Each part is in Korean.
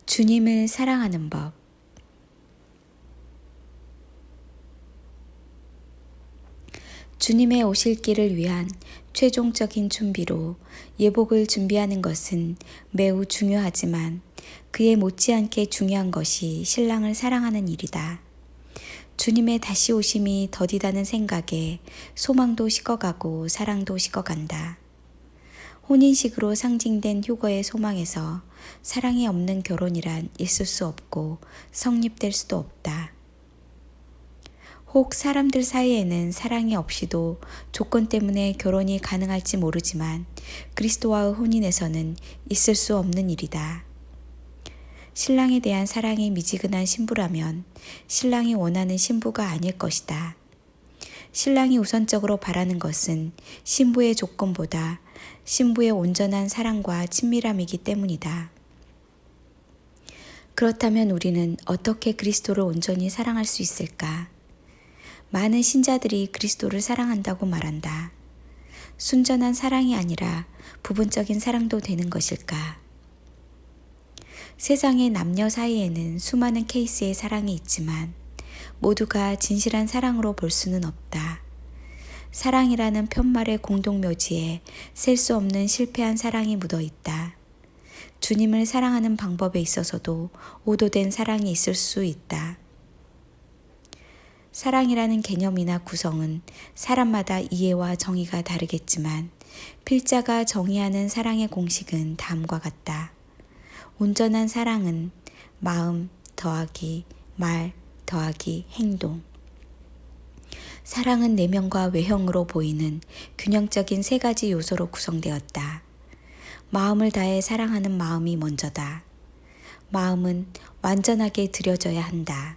주님을 사랑하는 법. 주님의 오실 길을 위한 최종적인 준비로 예복을 준비하는 것은 매우 중요하지만 그에 못지않게 중요한 것이 신랑을 사랑하는 일이다. 주님의 다시 오심이 더디다는 생각에 소망도 식어가고 사랑도 식어간다. 혼인식으로 상징된 휴거의 소망에서 사랑이 없는 결혼이란 있을 수 없고 성립될 수도 없다. 혹 사람들 사이에는 사랑이 없이도 조건 때문에 결혼이 가능할지 모르지만 그리스도와의 혼인에서는 있을 수 없는 일이다. 신랑에 대한 사랑이 미지근한 신부라면 신랑이 원하는 신부가 아닐 것이다. 신랑이 우선적으로 바라는 것은 신부의 조건보다 신부의 온전한 사랑과 친밀함이기 때문이다. 그렇다면 우리는 어떻게 그리스도를 온전히 사랑할 수 있을까? 많은 신자들이 그리스도를 사랑한다고 말한다. 순전한 사랑이 아니라 부분적인 사랑도 되는 것일까? 세상의 남녀 사이에는 수많은 케이스의 사랑이 있지만 모두가 진실한 사랑으로 볼 수는 없다. 사랑이라는 편말의 공동묘지에 셀 수 없는 실패한 사랑이 묻어 있다. 주님을 사랑하는 방법에 있어서도 오도된 사랑이 있을 수 있다. 사랑이라는 개념이나 구성은 사람마다 이해와 정의가 다르겠지만 필자가 정의하는 사랑의 공식은 다음과 같다. 온전한 사랑은 마음 더하기 말 더하기 행동. 사랑은 내면과 외형으로 보이는 균형적인 세 가지 요소로 구성되었다. 마음을 다해 사랑하는 마음이 먼저다. 마음은 완전하게 들여져야 한다.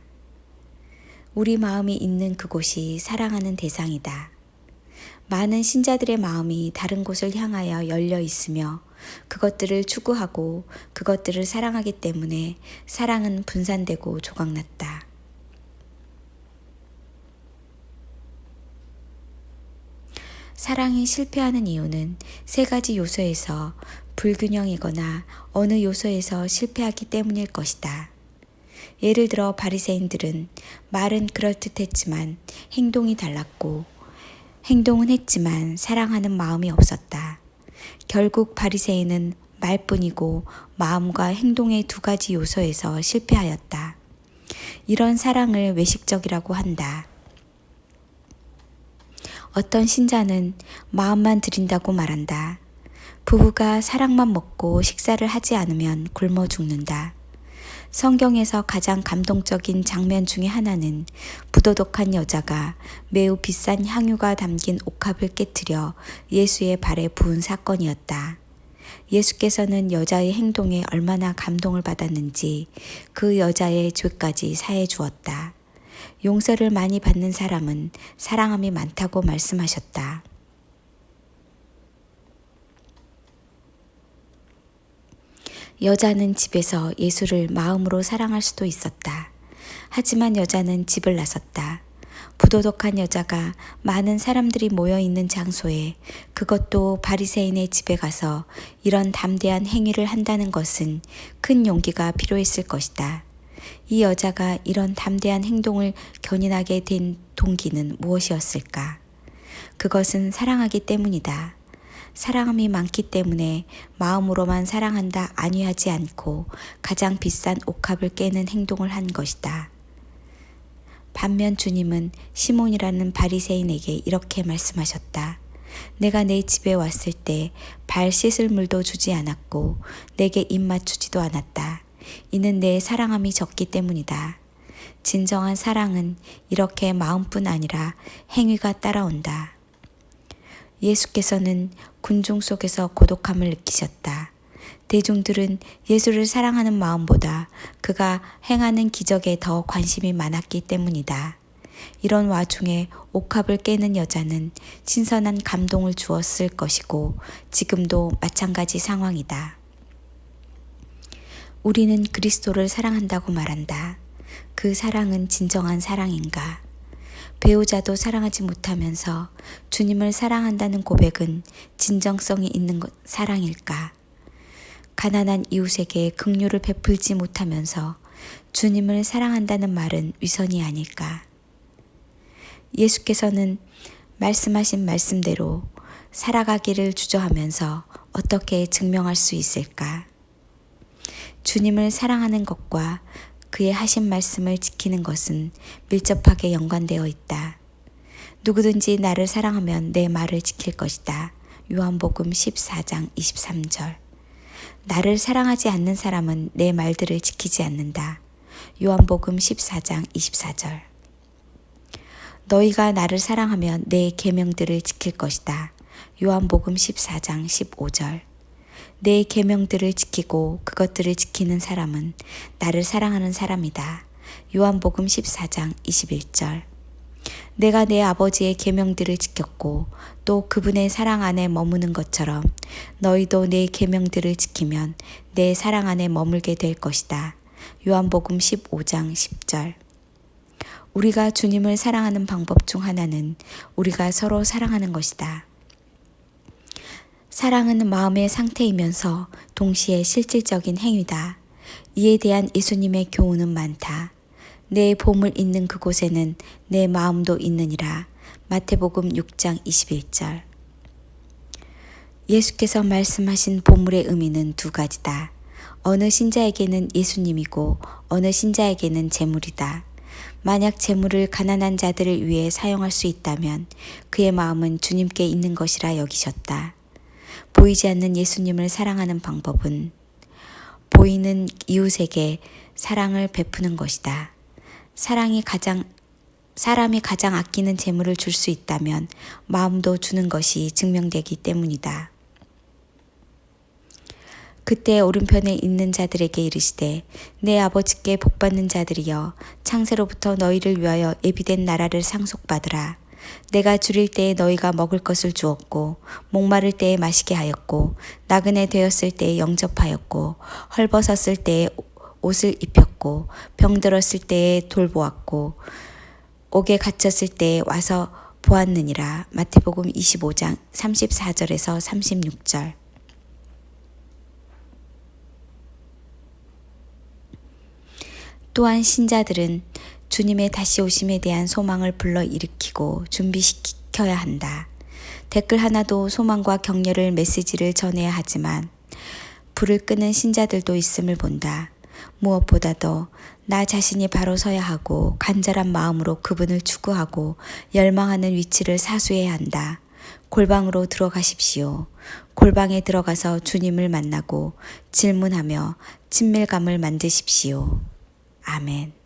우리 마음이 있는 그곳이 사랑하는 대상이다. 많은 신자들의 마음이 다른 곳을 향하여 열려 있으며 그것들을 추구하고 그것들을 사랑하기 때문에 사랑은 분산되고 조각났다. 사랑이 실패하는 이유는 세 가지 요소에서 불균형이거나 어느 요소에서 실패하기 때문일 것이다. 예를 들어 바리새인들은 말은 그럴듯했지만 행동이 달랐고 행동은 했지만 사랑하는 마음이 없었다. 결국 바리새인은 말뿐이고 마음과 행동의 두 가지 요소에서 실패하였다. 이런 사랑을 외식적이라고 한다. 어떤 신자는 마음만 드린다고 말한다. 부부가 사랑만 먹고 식사를 하지 않으면 굶어 죽는다. 성경에서 가장 감동적인 장면 중에 하나는 부도덕한 여자가 매우 비싼 향유가 담긴 옥합을 깨뜨려 예수의 발에 부은 사건이었다. 예수께서는 여자의 행동에 얼마나 감동을 받았는지 그 여자의 죄까지 사해 주었다. 용서를 많이 받는 사람은 사랑함이 많다고 말씀하셨다. 여자는 집에서 예수를 마음으로 사랑할 수도 있었다. 하지만 여자는 집을 나섰다. 부도덕한 여자가 많은 사람들이 모여 있는 장소에 그것도 바리새인의 집에 가서 이런 담대한 행위를 한다는 것은 큰 용기가 필요했을 것이다. 이 여자가 이런 담대한 행동을 견인하게 된 동기는 무엇이었을까? 그것은 사랑하기 때문이다. 사랑함이 많기 때문에 마음으로만 사랑한다 안위하지 않고 가장 비싼 옥합을 깨는 행동을 한 것이다. 반면 주님은 시몬이라는 바리새인에게 이렇게 말씀하셨다. 내가 내 집에 왔을 때 발 씻을 물도 주지 않았고 내게 입 맞추지도 않았다. 이는 내 사랑함이 적기 때문이다. 진정한 사랑은 이렇게 마음뿐 아니라 행위가 따라온다. 예수께서는 군중 속에서 고독함을 느끼셨다. 대중들은 예수를 사랑하는 마음보다 그가 행하는 기적에 더 관심이 많았기 때문이다. 이런 와중에 옥합을 깨는 여자는 신선한 감동을 주었을 것이고 지금도 마찬가지 상황이다. 우리는 그리스도를 사랑한다고 말한다. 그 사랑은 진정한 사랑인가? 배우자도 사랑하지 못하면서 주님을 사랑한다는 고백은 진정성이 있는 사랑일까? 가난한 이웃에게 긍휼을 베풀지 못하면서 주님을 사랑한다는 말은 위선이 아닐까? 예수께서는 말씀하신 말씀대로 살아가기를 주저하면서 어떻게 증명할 수 있을까? 주님을 사랑하는 것과 그의 하신 말씀을 지키는 것은 밀접하게 연관되어 있다. 누구든지 나를 사랑하면 내 말을 지킬 것이다. 요한복음 14장 23절. 나를 사랑하지 않는 사람은 내 말들을 지키지 않는다. 요한복음 14장 24절. 너희가 나를 사랑하면 내 계명들을 지킬 것이다. 요한복음 14장 15절. 내 계명들을 지키고 그것들을 지키는 사람은 나를 사랑하는 사람이다. 요한복음 14장 21절. 내가 내 아버지의 계명들을 지켰고 또 그분의 사랑 안에 머무는 것처럼 너희도 내 계명들을 지키면 내 사랑 안에 머물게 될 것이다. 요한복음 15장 10절. 우리가 주님을 사랑하는 방법 중 하나는 우리가 서로 사랑하는 것이다. 사랑은 마음의 상태이면서 동시에 실질적인 행위다. 이에 대한 예수님의 교훈은 많다. 내 보물 있는 그곳에는 내 마음도 있느니라. 마태복음 6장 21절. 예수께서 말씀하신 보물의 의미는 두 가지다. 어느 신자에게는 예수님이고 어느 신자에게는 재물이다. 만약 재물을 가난한 자들을 위해 사용할 수 있다면 그의 마음은 주님께 있는 것이라 여기셨다. 보이지 않는 예수님을 사랑하는 방법은 보이는 이웃에게 사랑을 베푸는 것이다. 사람이 가장 아끼는 재물을 줄 수 있다면 마음도 주는 것이 증명되기 때문이다. 그때 오른편에 있는 자들에게 이르시되 내 아버지께 복받는 자들이여 창세로부터 너희를 위하여 예비된 나라를 상속받으라. 내가 줄일 때에 너희가 먹을 것을 주었고 목마를 때에 마시게 하였고 나그네 되었을 때에 영접하였고 헐벗었을 때에 옷을 입혔고 병들었을 때에 돌보았고 옥에 갇혔을 때에 와서 보았느니라. 마태복음 25장 34절에서 36절. 또한 신자들은 주님의 다시 오심에 대한 소망을 불러일으키고 준비시켜야 한다. 댓글 하나도 소망과 격려를 메시지를 전해야 하지만 불을 끄는 신자들도 있음을 본다. 무엇보다도 나 자신이 바로 서야 하고 간절한 마음으로 그분을 추구하고 열망하는 위치를 사수해야 한다. 골방으로 들어가십시오. 골방에 들어가서 주님을 만나고 질문하며 친밀감을 만드십시오. 아멘.